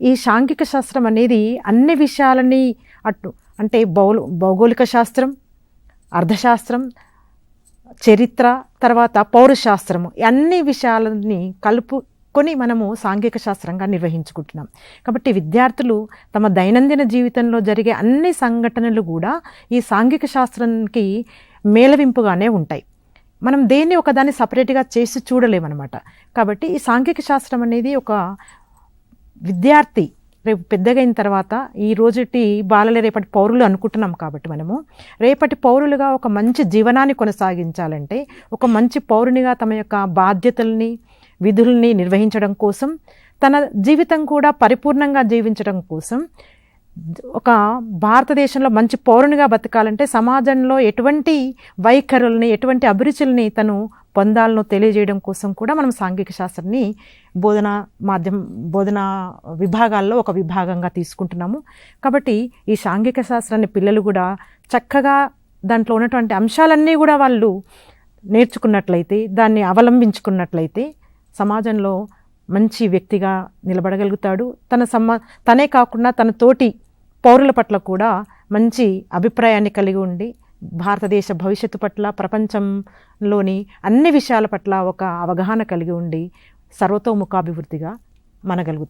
ఈ సాంఘిక శాస్త్రం అనేది అన్ని విషయాలని అంటే భౌగోళిక శాస్త్రం, అర్థశాస్త్రం, చరిత్ర, తర్వాత పౌరశాస్త్రము, అన్ని విషయాలని కలుపుకొని మనము సాంఘిక శాస్త్రంగా నిర్వహించుకుంటున్నాం. కాబట్టి విద్యార్థులు తమ దైనందిన జీవితంలో జరిగే అన్ని సంఘటనలు కూడా ఈ సాంఘిక శాస్త్రానికి మేళవింపుగానే ఉంటాయి. మనం దేన్ని ఒకదాన్ని సపరేట్గా చేసి చూడలేమన్నమాట. కాబట్టి ఈ సాంఘిక శాస్త్రం అనేది ఒక విద్యార్థి రేపు పెద్దగైన తర్వాత ఈ రోజుటి బాలలే రేపటి పౌరులు అనుకుంటున్నాం. కాబట్టి మనము రేపటి పౌరులుగా ఒక మంచి జీవనాన్ని కొనసాగించాలంటే, ఒక మంచి పౌరునిగా తమ యొక్క బాధ్యతల్ని, విధుల్ని నిర్వహించడం కోసం, తన జీవితం కూడా పరిపూర్ణంగా జీవించడం కోసం, ఒక భారతదేశంలో మంచి పౌరునిగా బతకాలంటే సమాజంలో ఎటువంటి వైఖరుల్ని, ఎటువంటి అభిరుచుల్ని తను పొందాలనో తెలియజేయడం కోసం కూడా మనం సాంఘిక శాస్త్రాన్ని బోధనా విభాగాల్లో ఒక విభాగంగా తీసుకుంటున్నాము. కాబట్టి ఈ సాంఘిక శాస్త్రాన్ని పిల్లలు కూడా చక్కగా దాంట్లో ఉన్నటువంటి అంశాలన్నీ కూడా వాళ్ళు నేర్చుకున్నట్లయితే, దాన్ని అవలంబించుకున్నట్లయితే సమాజంలో మంచి వ్యక్తిగా నిలబడగలుగుతాడు. తనే కాకుండా తన తోటి పౌరుల పట్ల కూడా మంచి అభిప్రాయాన్ని కలిగి ఉండి భారతదేశ భవిష్యత్తు పట్ల, ప్రపంచంలోని అన్ని విషయాల పట్ల ఒక అవగాహన కలిగి ఉండి సర్వతోముఖాభివృద్ధిగా మనగలుగుతాడు.